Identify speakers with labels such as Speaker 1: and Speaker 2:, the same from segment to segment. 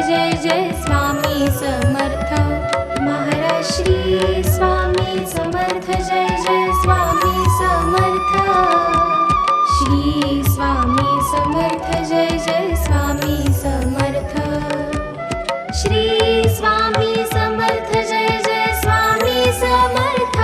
Speaker 1: जय जय स्वामी समर्थ महाराज श्री स्वामी समर्थ जय जय स्वामी समर्थ श्री स्वामी समर्थ जय जय स्वामी समर्थ श्री स्वामी समर्थ जय जय स्वामी समर्थ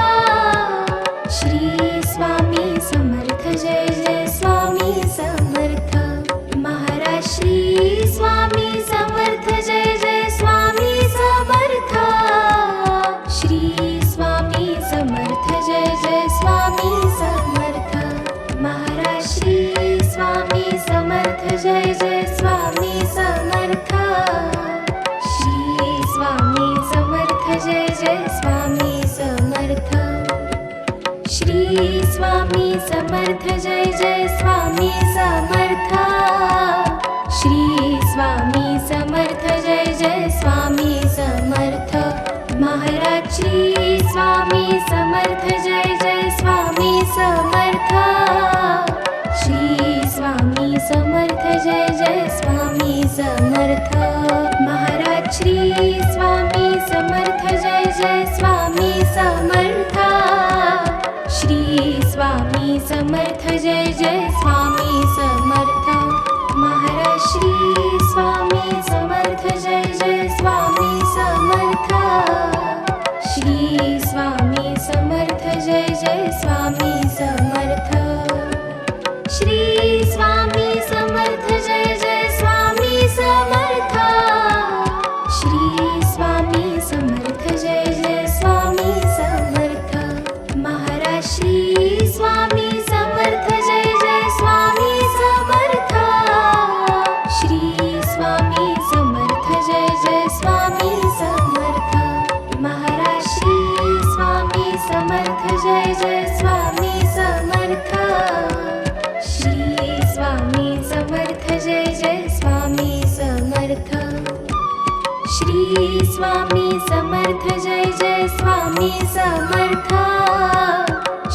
Speaker 1: श्री स्वामी समर्थ जय जय स्वामी समर्थ महाराज श्री स्वामी समर्थ जय जय स्वामी समर्थ श्री स्वामी समर्थ जय जय स्वामी समर्थ महाराज श्री स्वामी समर्थ जय जय स्वामी समर्थ श्री स्वामी समर्थ जय जय स्वामी समर्थ श्री स्वामी समर्थ जय जय स्वामी समर्थ श्री स्वामी समर्थ जय जय स्वामी समर्थ महाराज श्री स्वामी समर्थ जय जय स्वामी समर्थ श्री स्वामी समर्थ जय जय स्वामी समर्थ महाराज श्री स्वामी समर्थ जय जय स्वामी समर्थ श्री स्वामी समर्थ जय जय स्वामी समर्थ महाराज श्री स्वामी समर्थ जय जय स्वामी समर्थ श्री स्वामी समर्थ जय जय स्वामी समर्थ श्री स्वामी समर्थ जय जय स्वामी समर्थ श्री स्वामी समर्थ जय जय स्वामी समर्थ महाराज श्री स्वामी समर्थ जय जय स्वामी समर्थ श्री स्वामी समर्थ जय जय स्वामी समर्थ महाराज श्री स्वामी समर्थ जय जय स्वामी समर्थ श्री स्वामी समर्थ जय जय स्वामी समर्थ श्री स्वामी समर्थ जय जय स्वामी समर्थ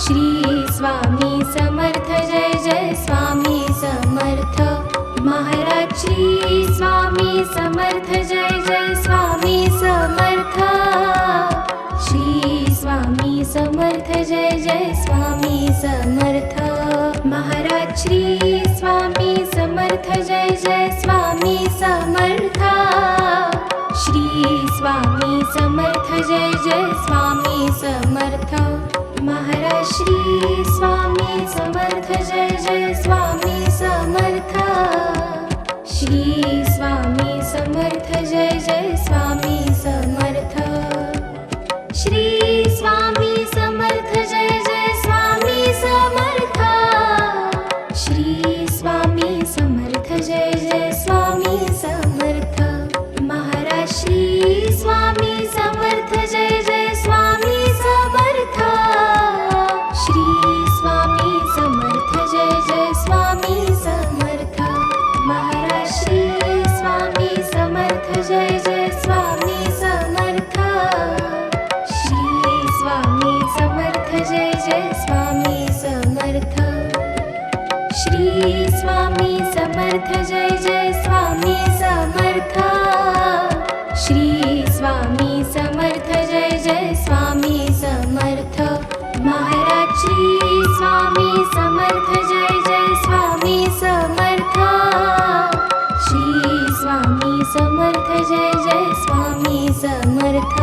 Speaker 1: श्री स्वामी समर्थ जय जय स्वामी समर्थ महाराज श्री स्वामी समर्थ जय जय स्वामी समर्थ श्री स्वामी समर्थ जय जय स्वामी समर्थ महाराज श्री स्वामी समर्थ जय जय स्वामी समर्थ श्री स्वामी समर्थ जय जय स्वामी समर्थ महाराज श्री स्वामी समर्थ जय जय स्वामी समर्थ श्री स्वामी समर्थ जय जय स्वामी समर्थ श्री स्वामी समर्थ जय जय स्वामी समर्थ श्री स्वामी समर्थ जय जय स्वामी समर्थ महाराज श्री स्वामी समर्थ जय जय स्वामी समर्थ श्री स्वामी समर्थ जय जय स्वामी समर्थ महाराज श्री स्वामी समर्थ जय जय स्वामी समर्थ श्री स्वामी समर्थ जय जय स्वामी समर्थ श्री स्वामी समर्थ जय जय स्वामी समर्थ श्री स्वामी समर्थ जय जय स्वामी समर्थ महाराज श्री स्वामी समर्थ जय जय स्वामी समर्थ श्री स्वामी समर्थ जय जय स्वामी समर्थ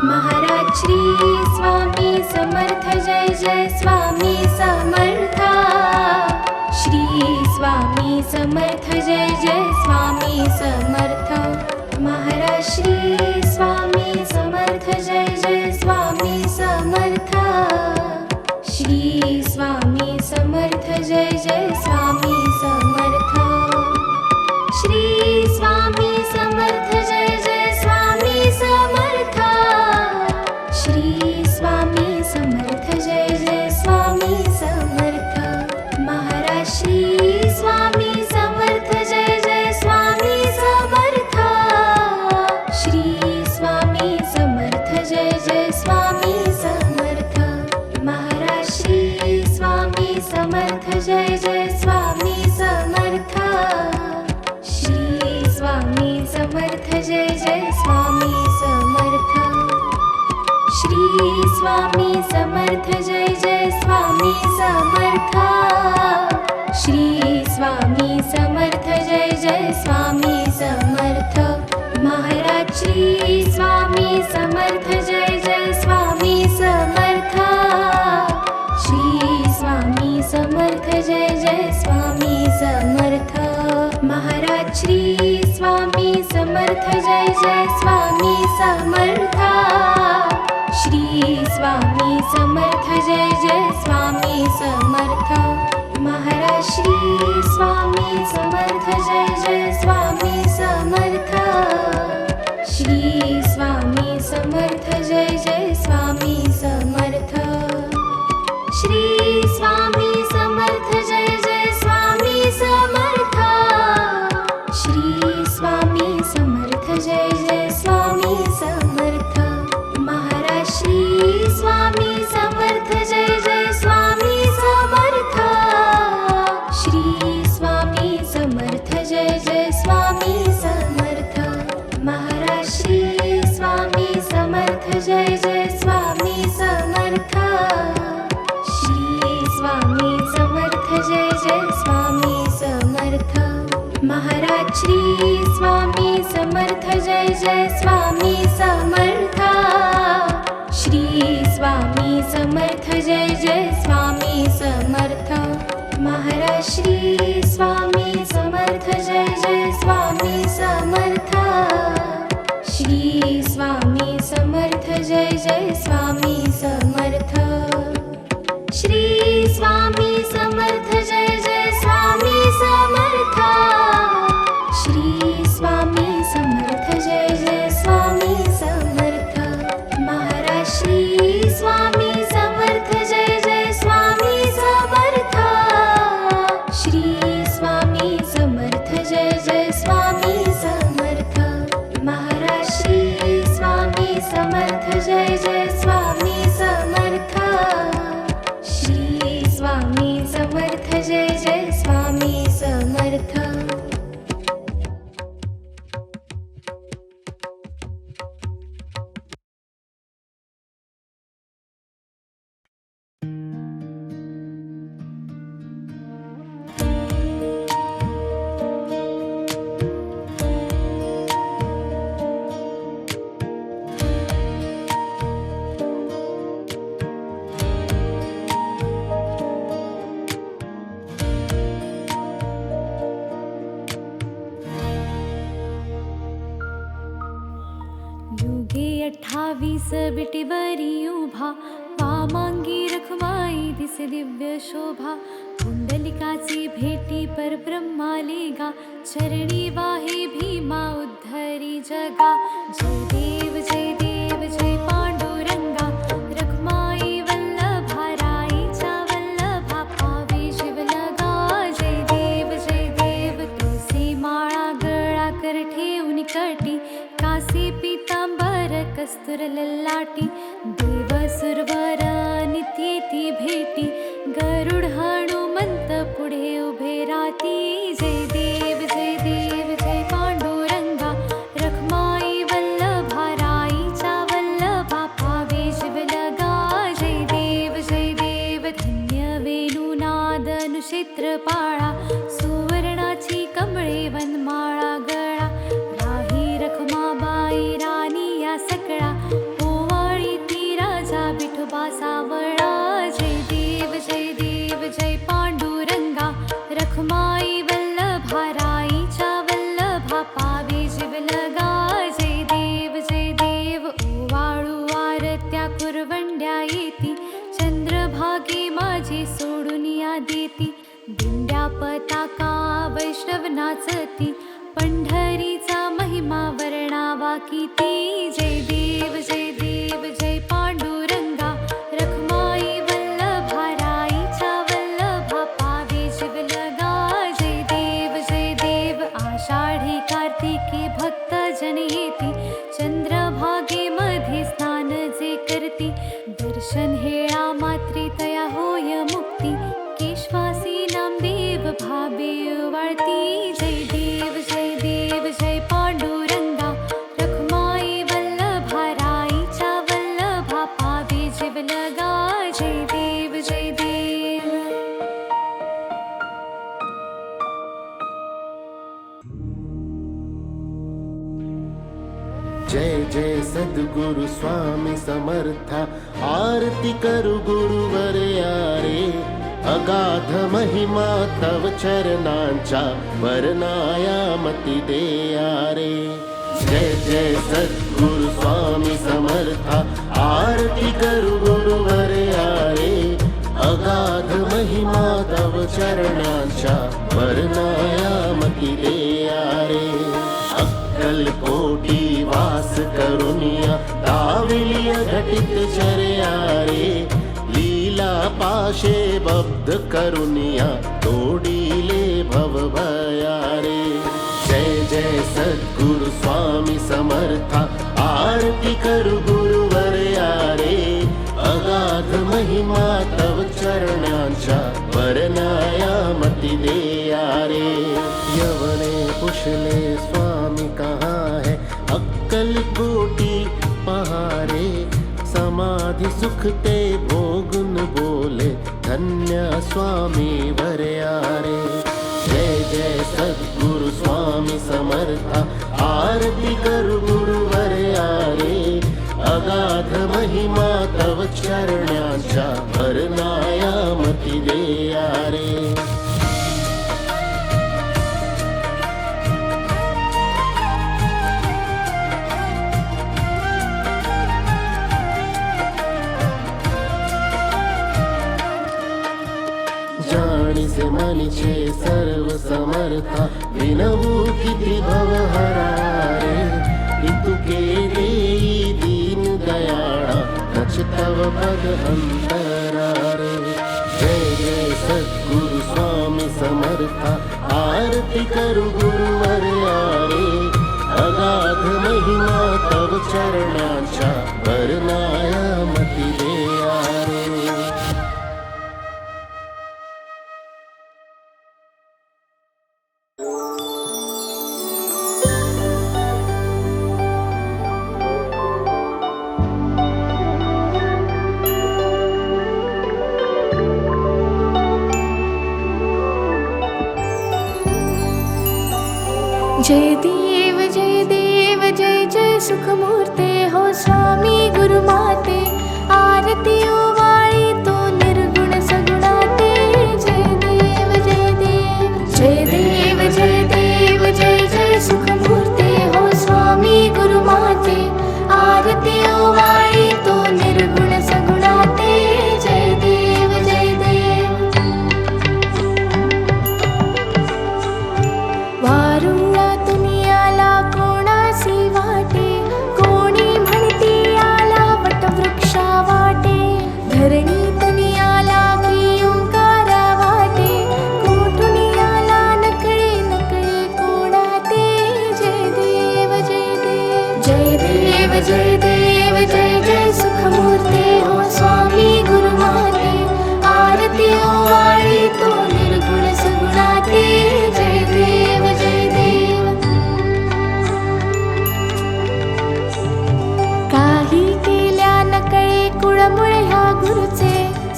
Speaker 1: महाराज श्री स्वामी समर्थ जय जय स्वामी समर्थ श्री स्वामी समर्थ जय जय स्वामी समर्थ महाराज श्री स्वामी समर्थ जय जय स्वामी समर्थ श्री स्वामी समर्थ जय जय स्वामी समर्थ श्री स्वामी समर्थ जय जय स्वामी समर्थ श्री स्वामी समर्थ जय जय स्वामी समर्थ महाराज श्री स्वामी समर्थ जय जय स्वामी समर्थ श्री जय जय स्वामी समर्थ श्री स्वामी समर्थ जय जय स्वामी समर्थ श्री स्वामी समर्थ जय जय स्वामी समर्थ महाराज श्री स्वामी समर्थ जय जय स्वामी समर्थ श्री स्वामी समर्थ जय जय स्वामी समर्थ महाराज श्री स्वामी समर्थ जय जय स्वामी समर्थ श्री स्वामी समर्थ जय जय स्वामी समर्थ महाराज श्री स्वामी समर्थ जय जय स्वामी समर्थ श्री स्वामी समर्थ जय जय स्वामी समर्थ श्री स्वामी समर्थ जय जय स्वामी समर्थ श्री स्वामी समर्थ जय जय स्वामी समर्थ महाराज श्री स्वामी समर्थ जय जय स्वामी समर्थ श्री स्वामी समर्थ जय जय स्वामी समर्थ महाराज श्री स्वामी समर्थ जय जय स्वामी समर्थ श्री स्वामी समर्थ जय जय स्वामी समर्थ महाराज श्री स्वामी समर्थ जय जय स्वामी समर्थ श्री स्वामी समर्थ जय जय स्वामी समर्थ महाराज श्री स्वामी समर्थ जय जय स्वामी समर्थ श्री स्वामी समर्थ जय जय स्वामी समर्थ श्री स्वामी समर्थ जय जय स्वामी समर्थ श्री स्वामी समर्थ जय जय स्वामी समर्थ महाराज श्री स्वामी समर्थ जय जय स्वामी समर्थ श्री स्वामी समर्थ जय जय स्वामी समर्थ महाराज श्री स्वामी समर्थ जय जय स्वामी समर्थ श्री स्वामी समर्थ जय जय स्वामी समर्थ
Speaker 2: युगे 28 बिटीवरी उभा वामांगी रखमाई दिसे दिव्य शोभा कुंडलिकाची भेटी परब्रह्माले गा चरणी वाहे भीमा उद्धरी जगा जय देव जय पांडुरंगा रखमाई वल्लभा राईच्या वल्लभा पावे शिवलगा जय देव तुळसी माळा गळा कर ठेवून कटी कासे पीतांबर कस्तुर ललाटी देव सुरवर नित्येती भेटी गरुड हनुमंत पुढे उभे राती जय देव जय पांडुरंगा रखमाई वल्लभा राईच्या वल्लभा पावे शिवलगा जय देव धन्य वेणुनाद अनुक्षेत्रपाळा सुवर्णाची कमळे वनमाळा गळा राही रखमाबाई राणी या सकळा ओवाळी ती राजा विठोबा सावळा जय देव जय पांडुरंगा रखमाई वल्लभा राईच्या वल्लभा पावे शिवलगा जय देव ओवाळू आरत्या कुरवंड्या येती चंद्रभागे माझी सोडून या देती दिंड्या पताका वैष्णव नाचती पंढरीचा महिमा वर्णावा किती जय देव जय पांडुरंगा रखमाई वल्लभा राईच्या वल्लभा पावे शिवलगा जय देव आषाढी कार्तिकी भक्त जन येती चंद्रभागे मध्ये स्नान जे करती दर्शन हेळा मात्रे तया होय मुक्ती केशवासी नामदेव भावे वाळती जय देव जय पांडुरंगा
Speaker 3: जय जय सद्गुरु स्वामी समर्था आरती करू गुरुवर्या रे अगाध महिमा तव चरणांच्या वर्णाया मती देया रे जय जय सद्गुरु स्वामी समर्था आरती करू गुरुवर्या रे अगाध महिमा तव चरणांच्या वर्णाया मती देया रे अक्कलकोटी वास करुनिया दाविलिय घटित चर्या रे लीला पाशे बद्ध करुनिया तोडीले भव भया रे जय जय सद्गुरु स्वामी समर्था आरती करू गुरुवर्या रे अगाध महिमा तव चरणांच्या वर्णाया मती देया रे यवने पुछले स्वामी कहाँ है अक्कलकोटी पहारे समाधि सुख ते भोगुन बोले धन्य स्वामी वर्या रे जय जय सद्गुरु स्वामी समर्था आरती करू गुरुवर्या रे अगाध महिमा तव चरणांच्या वर्णाया मती देया रे जाणीसे मनीचे सर्व समर्था विनवू किती भवहरा रे इतुके देई दीन दयाळा नच तव पद अंतरा रे जय जय सद्गुरु स्वामी समर्था आरती करू गुरुवर्या रे अगाध महिमा तव चरणांच्या वर्णाया मती देया रे
Speaker 1: जय देव जय जय सुखमूर्ते हो स्वामी गुरुमाते आरती ओवाळी तो निर्गुण सगुणाते जय देव जय देव जय देव जय जय सुखमूर्ते हो स्वामी गुरुमाते आरती ओवाळी तो निर्गुण सगुणाते जय देव वारुळा दुनियाला कोणासी वाटे कोणी म्हणती आला वटवृक्षा वाटे धरणी तनियाला की ओंकारा वाटे कोठुनी आला नकळे नकळे कोणाते जय देव जय जय सुखमूर्ते हो स्वामी गुरुमाते आरती ओवाळी तो निर्गुण सगुणाते जय देव काही केल्या नकळे कुळमुळे ह्या गुरुचे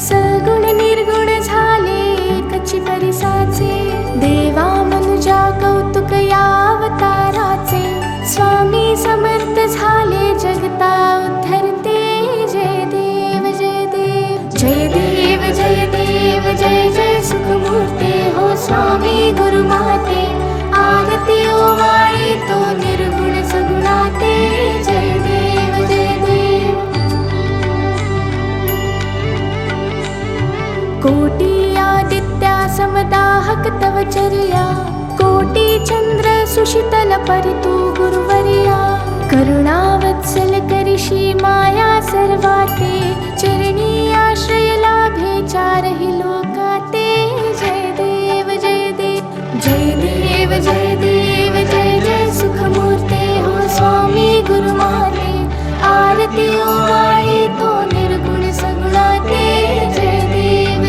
Speaker 1: सगुण निर्गुण झाले एकची परिसाचे देवा मनुजा कौतुक या अवताराचे स्वामी समर्थ झाले जगता उद्धरते जय देव जय जय सुखमूर्ते हो स्वामी गुरुमाते आरती ओवाळी तो निर्गुण सगुणाते जय देव कोटी आदित्या समदाहक तव चर्या कोटी चंद्र सुशीतल परितु गुरुवर्या करुणावत्सल करिषी माया सर्वाते चरणी आश्रय लाभे चारहि लोकाते जय देव जय जय सुखमूर्ते हो स्वामी गुरुमाते आरती ओवाळी तो निर्गुण सगुणाते जय देव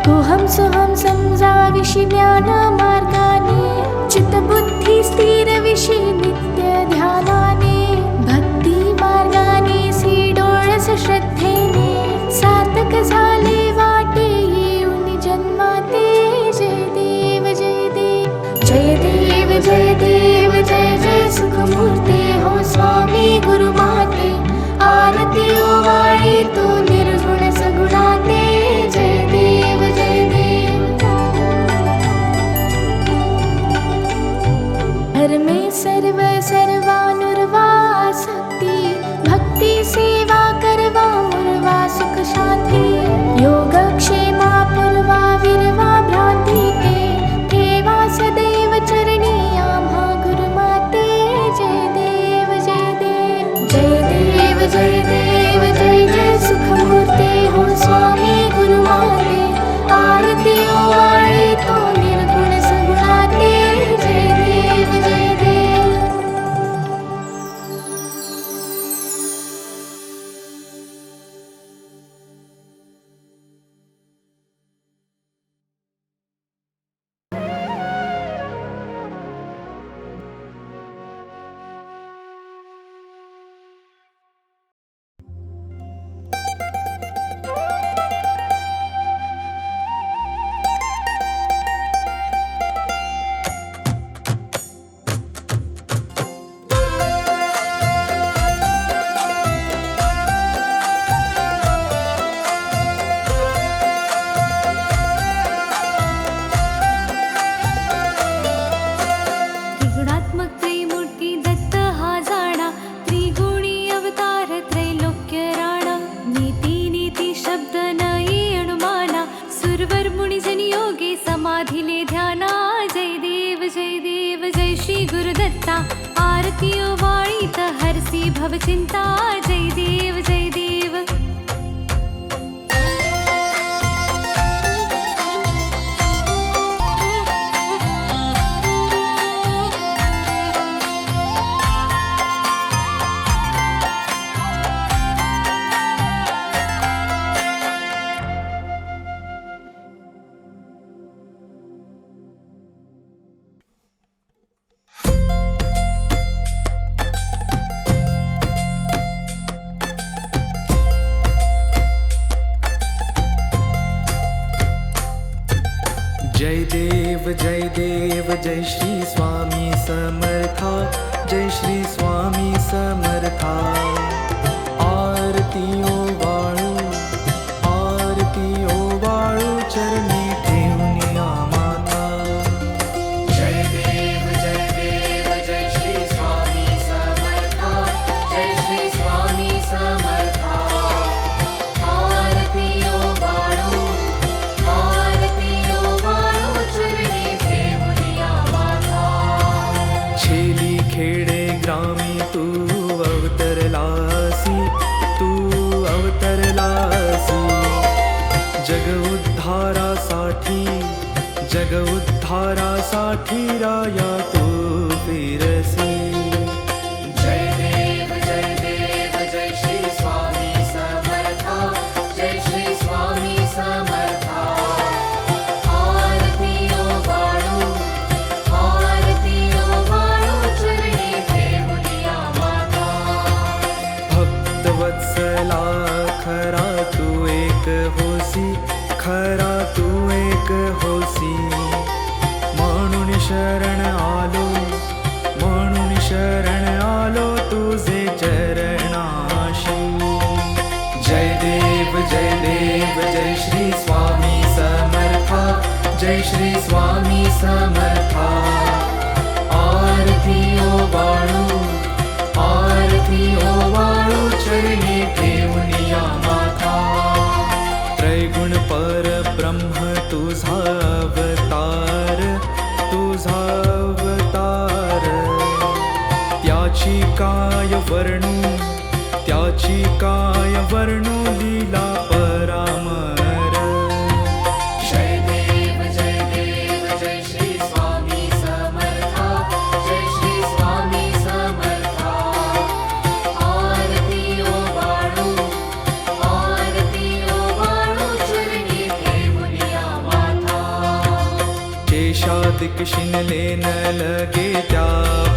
Speaker 1: कोहम सोहम समजाविषि ज्ञान मार्गाने चित्तबुद्धी स्थिर विषि नित्य ध्यानाने भक्ती मार्गाने जय देव जय जय सुखमूर्ते हो स्वामी गुरुमाते आरती ओवाळी तू निर्गुण सगुणाते जय देव जय देव हर में सर्व सर्वानुर्वा शक्ति भक्ति सेवा करवा मुर्वा सुख शांती योग क्षेमा पूर्वा विरवा भ्रांती ते ठेवा सदैव चरणी आम्हा गुरुमाते जय देव जय देव जय देव जय देव जय जय सुखमूर्ते हो स्वामी गुरुमाते आरती ओवाळी तो निर्गुण सगुणाते जय देव जय देव
Speaker 2: त्रिगुणात्मक त्रैमूर्ती दत्त हा जाणा त्रिगुणी अवतार त्रैलोक्य राणा नीती नीती शब्द न ये अनुमाना सुरवर मुनिजन योगे समाधिले ध्याना जय देव जय श्री गुरुदत्ता आरती ओवाळी हरसी भव चिंता जय देव जय देव
Speaker 4: जय देव जय श्री स्वामी समर्था जय श्री स्वामी समर्था आरती ओवाळू चरणी ठेवून आम्हाला
Speaker 3: जय देव जय श्री स्वामी समर्था जय श्री स्वामी समर्था आरती ओवाळू चरणी ठेवूया माता
Speaker 4: छेली खेडे ग्रामी तू अवतरलासी जग उद्धारासाठी राया तू फिरसी
Speaker 3: जय देव जय श्री स्वामी समर्था जय श्री स्वामी समर्था आरती ओवाळू चरणी ठेवूया माता
Speaker 4: भक्तवत्सला खरा तू एक होसी म्हणून शरण आलो तुझे चरणाशी जय देव जय श्री स्वामी समर्था जय श्री स्वामी समर्था आरती ओवाळू चरणी ठेवूया माता त्रैगुण परब्रह्म तुझा अवतार त्याची काय वर्णू लीला परामर
Speaker 3: जय देव जय श्री स्वामी समर्था जय श्री स्वामी समर्था आरती ओवाळू चरणी ठेवूया माता
Speaker 4: केशादिक शिनले न लगे त्या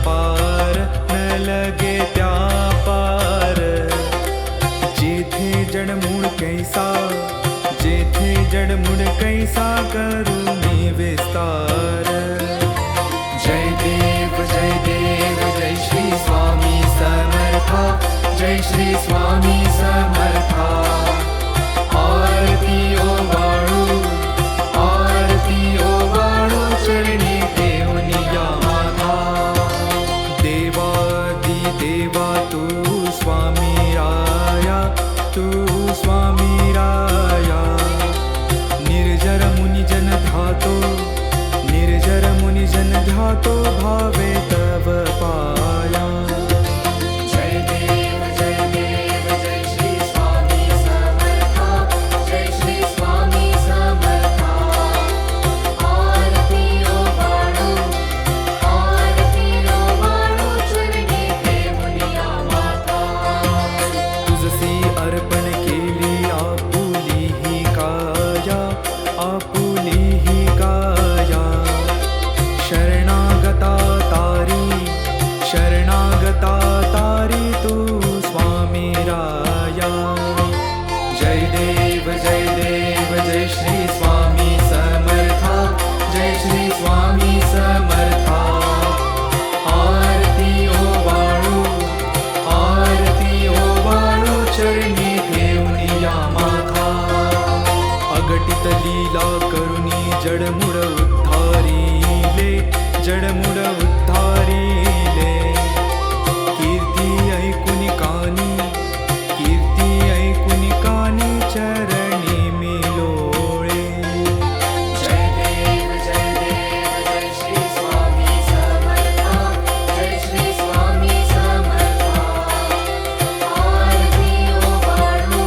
Speaker 4: पार जेथे जडमूळ कैसा करू मी विस्तार जय देव जय श्री स्वामी समर्था आरती ओवाळू चरणी घेऊन या माता देवादी देवा तू स्वामी राया तू स्वामी राया निर्जर मुनिजन ध्यातो भावे तव पाया
Speaker 3: जय देव जय श्री स्वामी समर्था जय श्री स्वामी समर्था आरती ओवाळू चरणी घेऊन या माता
Speaker 4: तुझसी अर्पण केली आपुली ही काया शरणागता तारी तू स्वामी राया जय देव जय श्री स्वामी समर्था जय श्री स्वामी समर्था आरती ओवाळू चरणी घेऊन या माता अगटित लीला करुणी जडमुड उद्धारिले कीर्ती ऐकुनी कानी चरणी मिलोळे
Speaker 3: जय देव जय श्री स्वामी समर्था जय श्री स्वामी समर्था आरती ओवाळू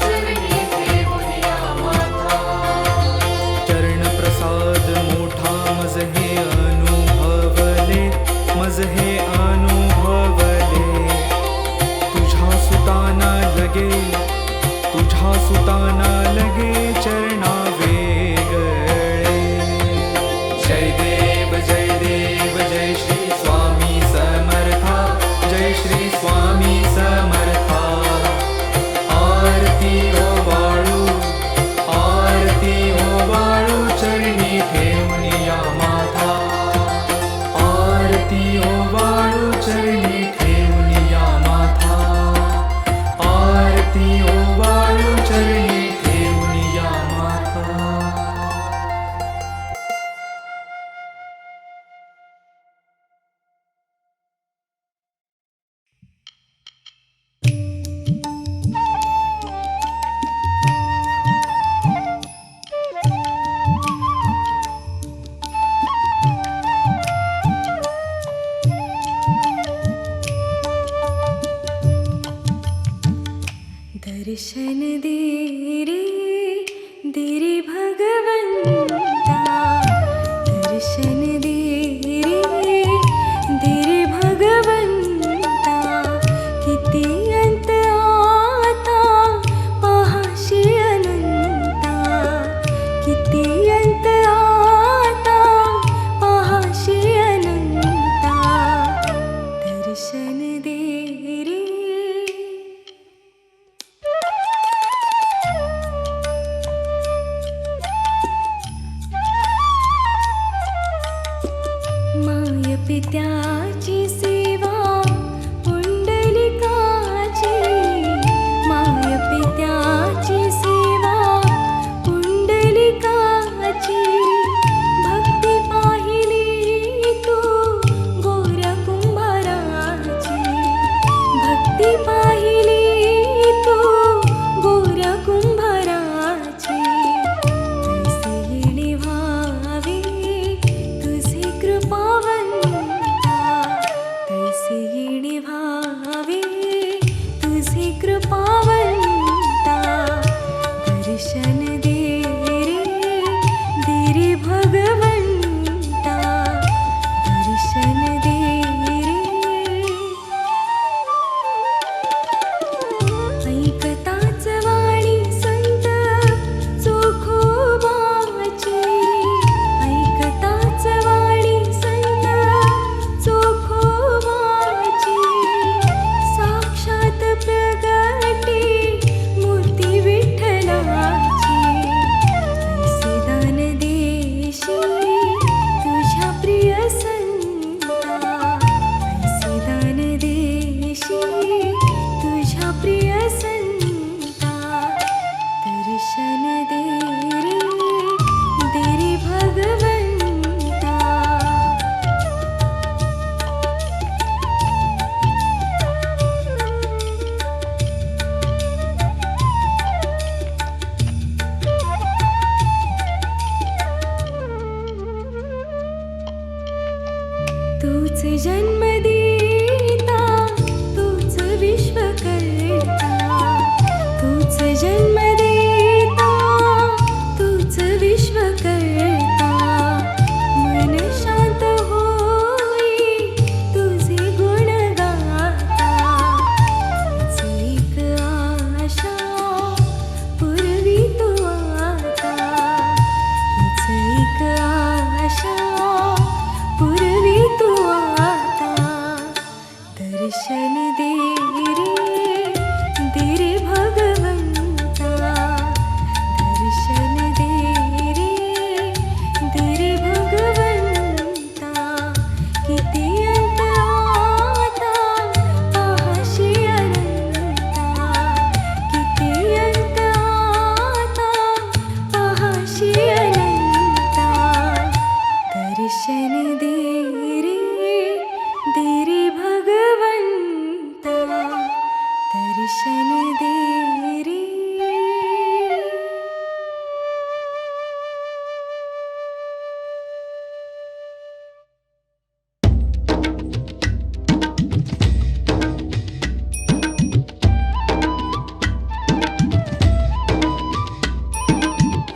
Speaker 3: चरणी घेऊन या माता
Speaker 4: चरण प्रसाद मोठा मज हे अनुभवले तुझ्या सुताना लगे चरणा वेगळे जय देव जय श्री स्वामी समर्था जय श्री स्वामी समर्था आरती ओवाळू चरणी घेऊन या माता आरती ओवाळू चरणी घेऊन या माता आरती ओवाळू चरणी घेऊन या माता
Speaker 2: दर्शन दे रे भगवंता दर्शन दे रे भगवंता किती अंत आता पाहाशी अनंता किती अंत आता पाहाशी अनंता दर्शन दे रे माय पित्याची सेवा पुंडलिकाची माय पित्याची सेवा पुंडलिकाची भक्ती पाहिली तू गोऱ्या कुंभाराची भक्ती पाहिली तू गोऱ्या कुंभाराची तैसे येणे व्हावे तुझे कृपावंता तूच जन्म देता तूच विश्व करता तूच जन्म देता तूच विश्व करता मन शांत होई तुझे गुण गाता हीच एक आशा पूर्वी तू आता हीच एक आशा पूर्वी तू आता दर्शन दे रे भगवंता दर्शन दे रे भगवंता किती अंत आता पाहाशी अनंता किती अंत आता पाहाशी अनंता दर्शन दे रे भगवंता दर्शन दे रे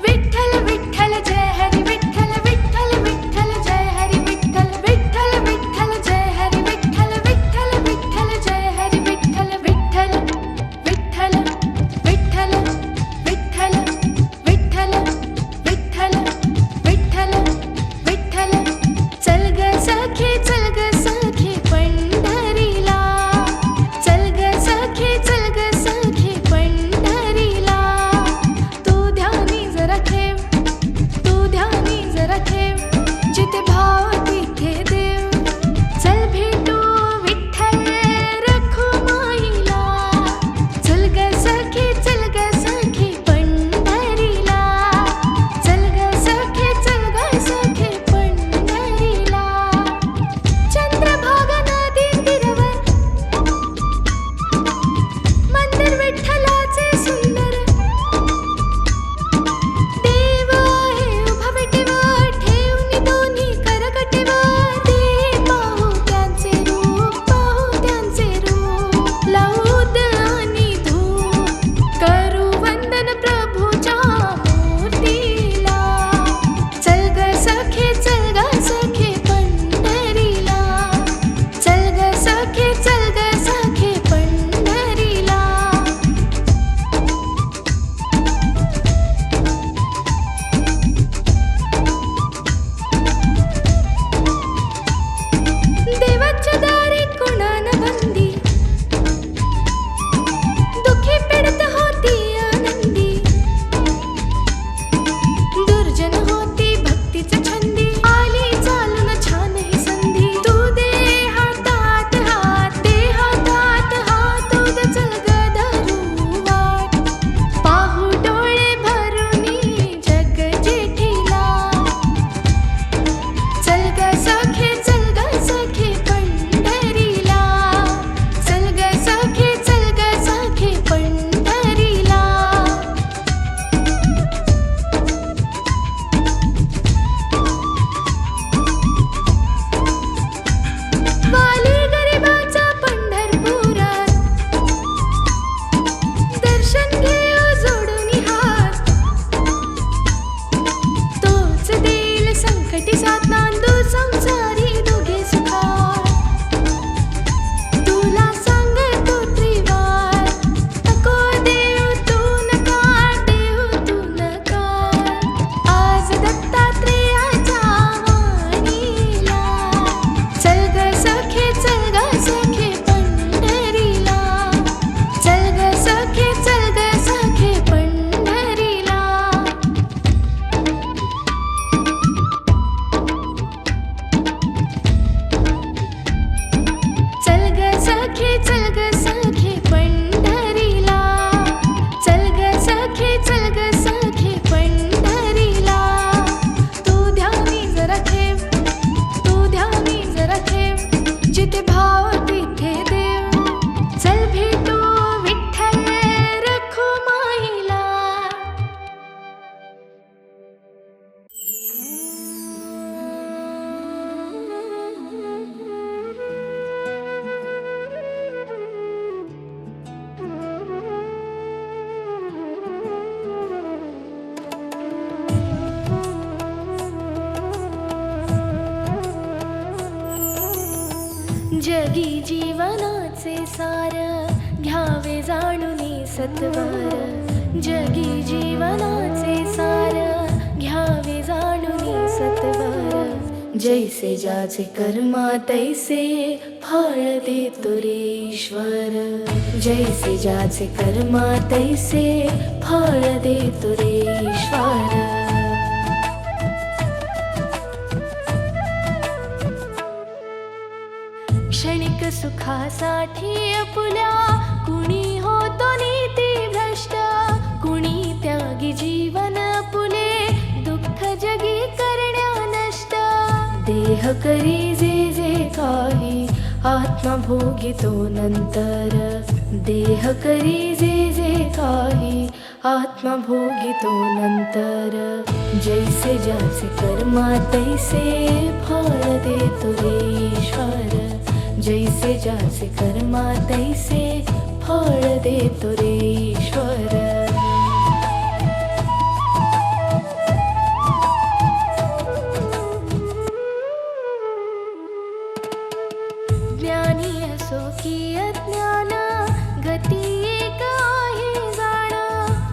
Speaker 1: विठ्ठल विठ्ठल जय हरी विठ्ठल विठ्ठल विठ्ठल जय हरी विठ्ठल विठ्ठल विठ्ठल जय हरी विठ्ठल विठ्ठल विठ्ठल जय हरी विठ्ठल विठ्ठल विठ्ठल विठ्ठल विठ्ठल विठ्ठल विठ्ठल विठ्ठल विठ्ठल चल ग सखे पंढरीला चल ग सखे पंढरीला तू ध्यानी जरा ठेव जिथे भाव तिथे देव चल भेटू विठ्ठल रखुमाईला चल ग सखे पंढरीला चल ग सखे पंढरीला चंद्रभागा नदी तीरावर मंदिर विठ्ठलाचे सुंदर देव आहे उभा विटेवर ठेवून दोन्ही करकटेवर ते पाहू त्यांचे रूप लावूद आणि धूप करू वंदन प्रभूच्या मूर्तीला चल ग सखे पंढरीला चल ग सखे पंढरीला देवाच्या दारी कुणान बंदी दुखी पीडित होती आनंदी दुर्जन होती भक्तीच्या छंदी आली चालून छान ही संधी तू दे हातात हात चल ग धरू वाट पाहू डोळे भरूनी जग जेठीला चल ग सखे पंढरीला चल ग सखे पंढरीला वाली गरिबाचा पंढरपुरात दर्शन घेऊ जोडून हात तोच देईल संकटी साथ नांदू संसारी दोघे सुखात तुला सांगतो त्रिवार नको देऊ तू नकार आज दत्तात्रेयाच्या वाणीला चल ग सखे पंढरीला चल ग सखे पंढरीला जगी जीवनाचे सार घ्यावे जाणूनी सत्वर. जगी जीवनाचे सार घ्यावे जाणूनी सत्वर. जैसे ज्याचे कर्मा तैसे फळ देतो रे ईश्वर. जैसे ज्याचे कर्मा तैसे फळ देतो रे ईश्वर. क्षणिक सुखासाठी आपुल्या कुणी होतो नीती भ्रष्ट. कुणी त्यागी जीवन आपुले दुःख जगी करण्या नष्ट. देह करी जे काही आत्मा भोगितो नंतर. देह करी जे काही आत्मा भोगितो नंतर. जैसे ज्याचे कर्मा तैसे फळ देतो रे ईश्वर. जैसे ज्याचे कर्मा तैसे फळ देतो रे ईश्वर. ज्ञानी असो की अज्ञान गती एक आहे जाण.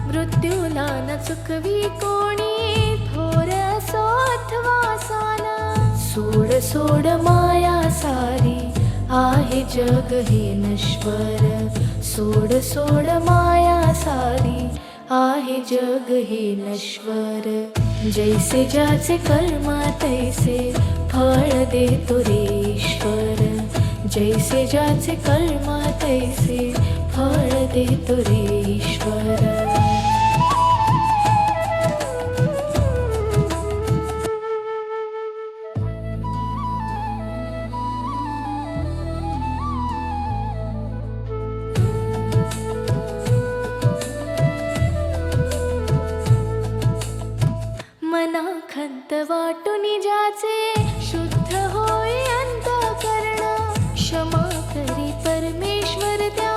Speaker 1: मृत्यूला न चुकवी कोणी थोर असो अथवा सान. सोड सोड माया सारी आहे जग हे नश्वर. सोड सोड माया सारी आहे जग हे नश्वर. जैसे ज्याचे कर्मा तैसे फळ देतो रे ईश्वर. जैसे ज्याचे कर्मा तैसे फळ देतो रे ईश्वर. मना खंत वाटून ज्याचे शुद्ध होई अंतःकरण. क्षमा करी परमेश्वर त्या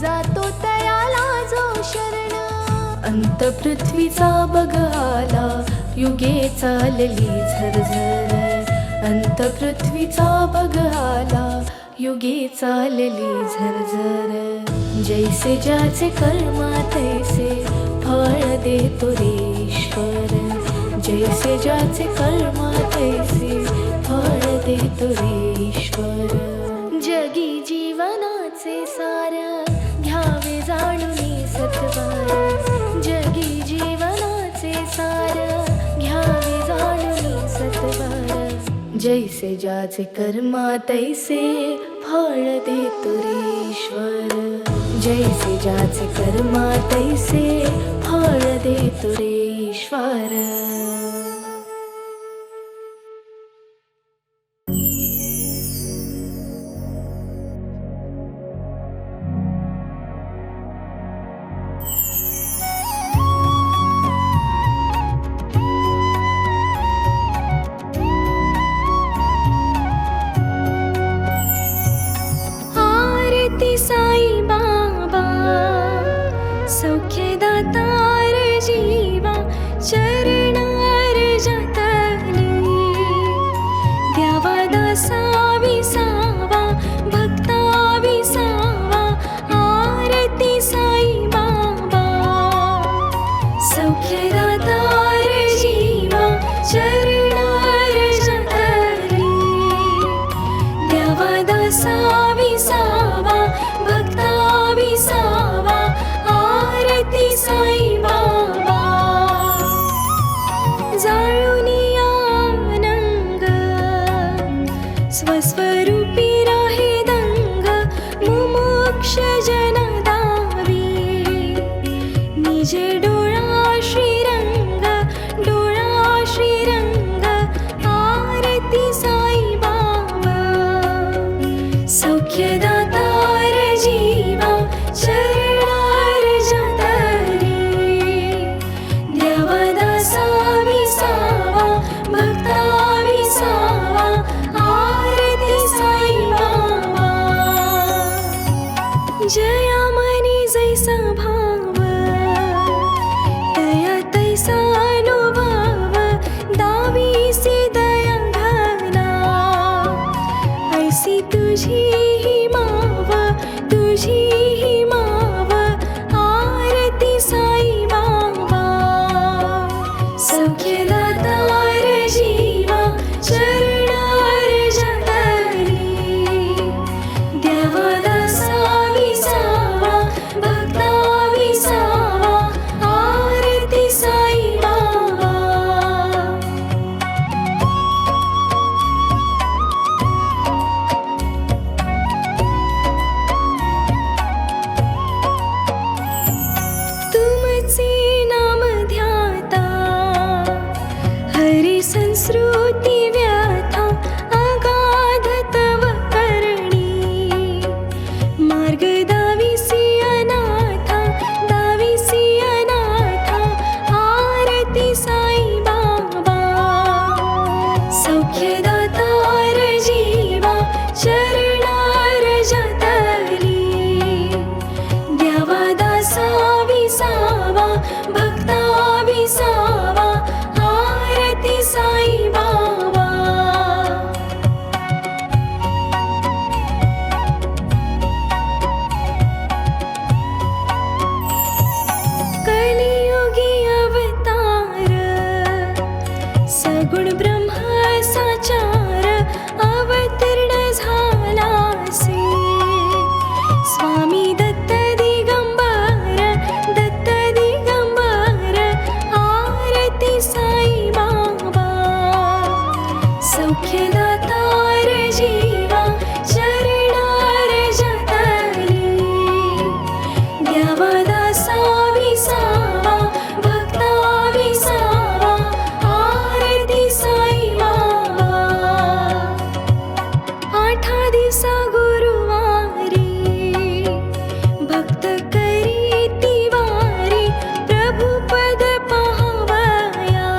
Speaker 1: जातो तयाला जो शरण. अंत पृथ्वीचा बघ आला युगे चालली झरझर. अंत पृथ्वीचा बघ आला युगे चालली झरझर. जैसे ज्याचे कर्मा तैसे फळ देतो रे ईश्वर. जैसे ज्याचे कर्मा तैसे फळ देतो रे ईश्वर. जगी जीवनाचे सार घ्यावे जाणूनी सत्वर. जगी जीवनाचे सार घ्यावे जाणूनी सत्वर. जैसे ज्याचे कर्मा तैसे फळ देतो रे ईश्वर. जैसे ज्याचे कर्मा तैसे फळ देतो रे ईश्वर.
Speaker 2: आरती साई बाबा सौख्यदातार जीवा चरण अर्जतली. द्यावा दासा विसावा भक्ता विसावा. आरती साई बाबा सौख्यदातार जीवा चरण अर्जतली. द्यावा दासा विसावा भक्ता विसावा. आरती साई बाबा जाळूनी आनंग स्वस्वरूपी राहे दंग. मुमुक्ष जन दावी निजे डोळा श्रीरंग. डोळा श्रीरंग. आरती साई बाबा सौख्यदातार जीवा चरण अर्जतली. द्यावा दासा विसावा भक्ता विसावा. आरती साई बाबा जया मनी जैसा भाव तया तैसा अनुभव. दावी सी दया घना ऐसी तुझी सौख्यदातार जीवा चरणार जतली द्यावा दासा विसावा भक्ता विसावा आरती साई बाबा कलियुगी अवतार सगुण ब्रह्म साचार अवतीर्ण झालासे स्वामी दत्त दिगंबर आरती साई बाबा सौख्यदातार जीवा चरणार जतली द्यावा दासा विसावा भक्ता विसावा आरती साई बाबा आठा दिवसा गुरुवारी भक्त करी तिवारी प्रभु पद पाहावया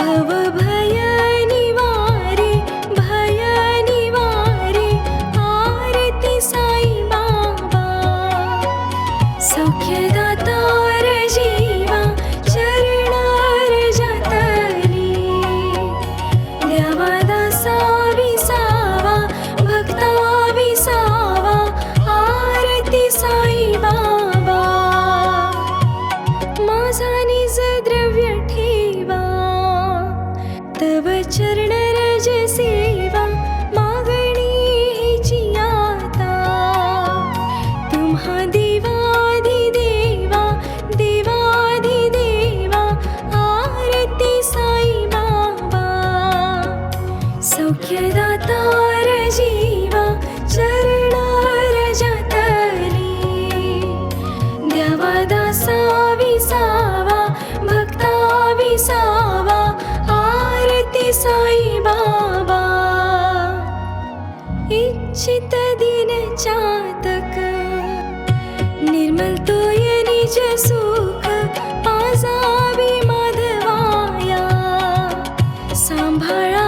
Speaker 2: भव भय निवारी आरती साई बाबा सौख्यदातार जीवा चरणार जतली द्यावा दासा विसावा भक्ता विसावा आरती साई बाबा माझा निज द्रव्य ठेवा तव चरण रज सेवा मागणी हिची आता तुम्हा देवाधिदेवा आरती साई बाबा सौख्यदातार जीवा चरणार जतली द्यावा दासा विसावा भक्ता विसावा आरती साई बाबा इच्छित दिन चातक निर्मल तोय निज सुख पाजावी माधवाया सांभाळा